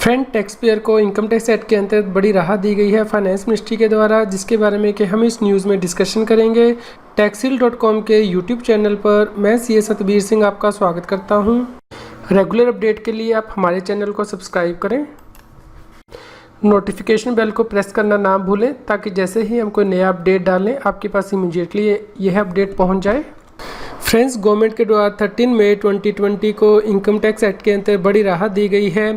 Friend, tax payer को income tax act के अंतर्गत बड़ी राहत दी गई है फाइनेंस मिनिस्ट्री के द्वारा, जिसके बारे में कि हम इस न्यूज़ में डिस्कशन करेंगे। टैक्सील.com के यूट्यूब चैनल पर मैं सीए सतबीर सिंह आपका स्वागत करता हूं। रेगुलर अपडेट के लिए आप हमारे चैनल को सब्सक्राइब करें, नोटिफिकेशन बेल को प्रेस करना ना भूलें ताकि जैसे ही हम कोई नया अपडेट डालें आपके पास इमीडिएटली यह अपडेट पहुँच जाए। फ्रेंड्स, गवर्नमेंट के द्वारा 13 मई 2020 को इनकम टैक्स एक्ट के अंतर्गत बड़ी राहत दी गई है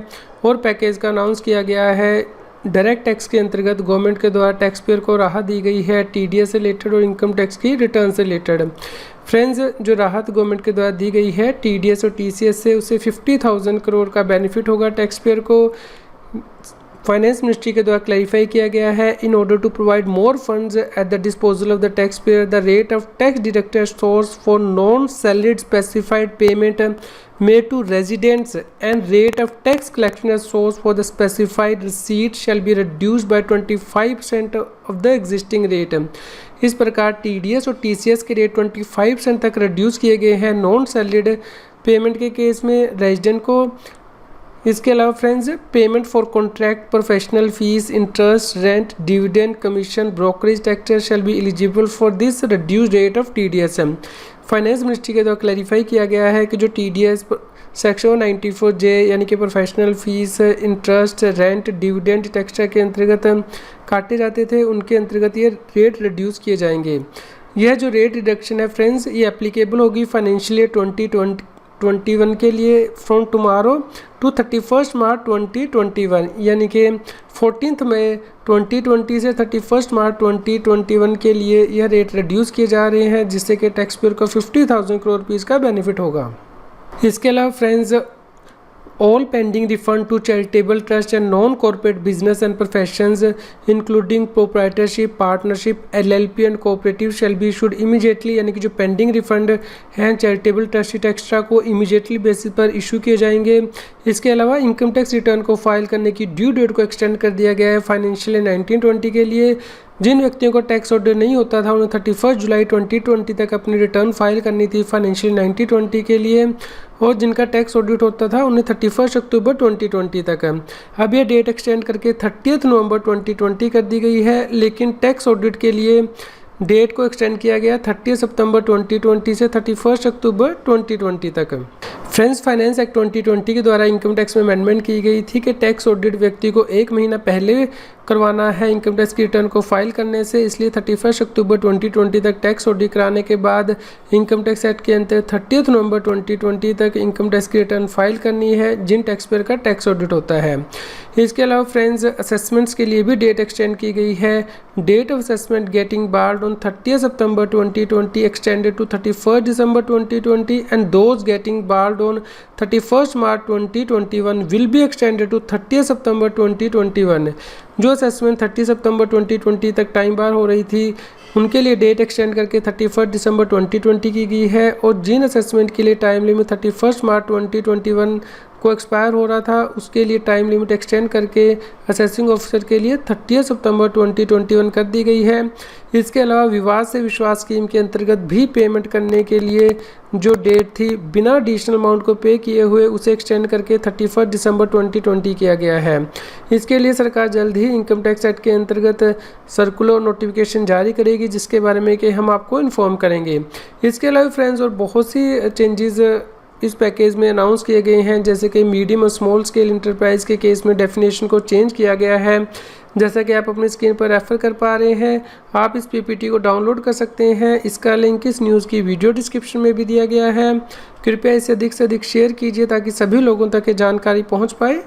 और पैकेज का अनाउंस किया गया है। डायरेक्ट टैक्स के अंतर्गत गवर्नमेंट के द्वारा टैक्स पेयर को राहत दी गई है टीडीएस से रिलेटेड और इनकम टैक्स की रिटर्न से रिलेटेड। फ्रेंड्स, जो राहत गवर्नमेंट के द्वारा दी गई है टीडीएस और टीसीएस से, उससे 50,000 करोड़ का बेनिफिट होगा टैक्स पेयर को। फाइनेंस मिनिस्ट्री के द्वारा क्लैरिफाई किया गया है, in order to provide more funds at the disposal of the tax payer, the rate of tax deducted source for non salaried specified payment made to residents and rate of tax collection as source for the specified receipt shall be reduced by 25% of the existing rate। इस प्रकार TDS और TCS के rate 25% तक reduce किए गए हैं non salaried payment के case में रेजिडेंट को। इसके अलावा friends, payment for contract, professional fees, interest, rent, dividend, commission, brokerage taxes shall be eligible for this reduced rate of TDS. Finance ministry के द्वारा क्लैरिफाई किया गया है कि जो टीडीएस सेक्शन 94J यानी कि professional fees, interest, rent, dividend tax के अंतर्गत काटे जाते थे, उनके अंतर्गत ये रेट रिड्यूस किए जाएंगे। यह जो रेट रिडक्शन है फ्रेंड्स, ये एप्लीकेबल होगी फाइनेंशियल ईयर 2021 के लिए फ्रॉम टुमारो टू 31 मार्च 2021, यानी कि 14 मई 2020 से 31 मार्च 2021 के लिए यह रेट रिड्यूस किए जा रहे हैं, जिससे कि टैक्स पेयर को 50,000 करोड़ रुपीज़ का बेनिफिट होगा। इसके अलावा friends, all pending refund to charitable trust and non-corporate business and professions including proprietorship, partnership, LLP and cooperative shall be issued immediately, यानी कि जो पेंडिंग रिफंड हैं चैरिटेबल ट्रस्ट एक्स्ट्रा को इमीडिएटली बेसिस पर इशू किए जाएंगे। इसके अलावा इनकम टैक्स रिटर्न को फाइल करने की ड्यू डेट को एक्सटेंड कर दिया गया है फाइनेंशियल 1920 के लिए। जिन व्यक्तियों को टैक्स ऑर्डर नहीं होता था उन्हें 31 जुलाई 2020 तक अपनी रिटर्न फाइल करनी थी फाइनेंशियल 1920 के लिए, और जिनका टैक्स ऑडिट होता था उन्हें 31 अक्टूबर 2020 तक। अब यह डेट एक्सटेंड करके 30 नवंबर 2020 कर दी गई है, लेकिन टैक्स ऑडिट के लिए डेट को एक्सटेंड किया गया 30 सितंबर 2020 से 31 अक्टूबर 2020 तक। फ्रेंड्स, फाइनेंस एक्ट 2020 के द्वारा इनकम टैक्स में अमेंडमेंट की गई थी कि टैक्स ऑडिट व्यक्ति को 1 महीना पहले करवाना है इनकम टैक्स की रिटर्न को फाइल करने से, इसलिए 31 अक्टूबर 2020 तक टैक्स ऑडिट कराने के बाद इनकम टैक्स एक्ट के अंतर्गत 30 नवंबर 2020 तक इनकम टैक्स की रिटर्न फाइल करनी है जिन टैक्स पेयर का टैक्स ऑडिट होता है। इसके अलावा फ्रेंड्स, असेसमेंट्स के लिए भी डेट एक्सटेंड की गई है। Date of assessment getting barred on 30 September 2020 extended to 31 December 2020 and those getting barred on 31 March 2021 will be extended to 30 September 2021। जो असेसमेंट 30 सितंबर 2020 तक टाइम बार हो रही थी उनके लिए डेट एक्सटेंड करके 31 दिसंबर 2020 की गई है, और जिन असेसमेंट के लिए टाइम लिमिट 31 मार्च 2021 को एक्सपायर हो रहा था उसके लिए टाइम लिमिट एक्सटेंड करके असेसिंग ऑफिसर के लिए 30 सितंबर 2021 कर दी गई है। इसके अलावा विवाद से विश्वास स्कीम के अंतर्गत भी पेमेंट करने के लिए जो डेट थी बिना एडिशनल अमाउंट को पे किए हुए उसे एक्सटेंड करके 31 दिसंबर 2020 किया गया है। इसके लिए सरकार जल्द ही इनकम टैक्स एक्ट के अंतर्गत सर्कुलर नोटिफिकेशन जारी करेगी, जिसके बारे में कि हम आपको इन्फॉर्म करेंगे। इसके अलावा फ्रेंड्स, और बहुत सी चेंजेस इस पैकेज में अनाउंस किए गए हैं, जैसे कि मीडियम और स्मॉल स्केल इंटरप्राइज के केस में डेफिनेशन को चेंज किया गया है। जैसा कि आप अपनी स्क्रीन पर रेफर कर पा रहे हैं, आप इस पीपीटी को डाउनलोड कर सकते हैं। इसका लिंक इस न्यूज़ की वीडियो डिस्क्रिप्शन में भी दिया गया है। कृपया इसे अधिक से अधिक शेयर कीजिए ताकि सभी लोगों तक ये जानकारी पहुँच पाए।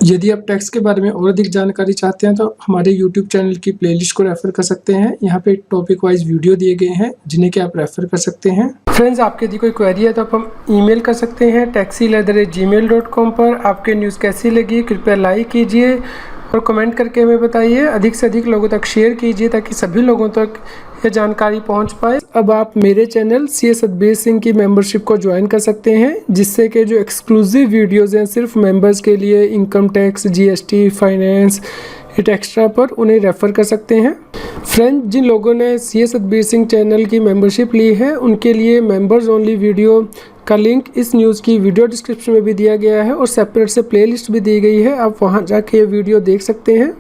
यदि आप टैक्स के बारे में और अधिक जानकारी चाहते हैं तो हमारे YouTube चैनल की प्लेलिस्ट को रेफर कर सकते हैं। यहाँ पे टॉपिक वाइज वीडियो दिए गए हैं जिन्हें कि आप रेफर कर सकते हैं। फ्रेंड्स, आपके यदि कोई क्वेरी है तो आप हम ईमेल कर सकते हैं taxil@gmail.com पर। आपके न्यूज़ कैसी लगी कृपया लाइक कीजिए और कमेंट करके हमें बताइए। अधिक से अधिक लोगों तक शेयर कीजिए ताकि सभी लोगों तक ये जानकारी पहुंच पाए। अब आप मेरे चैनल सीए सतबीर सिंह की मेंबरशिप को ज्वाइन कर सकते हैं, जिससे कि जो एक्सक्लूसिव वीडियोज़ हैं सिर्फ मेंबर्स के लिए, income tax, GST, finance, hit extra पर उन्हें रेफ़र कर सकते हैं। फ्रेंड्स, जिन लोगों ने C S Satbir Singh channel की मेंबरशिप ली है उनके लिए मेंबर्स ओनली वीडियो का लिंक इस न्यूज़ की वीडियो डिस्क्रिप्शन में भी दिया गया है और सेपरेट से प्लेलिस्ट भी दी गई है, आप वहां जाके ये वीडियो देख सकते हैं।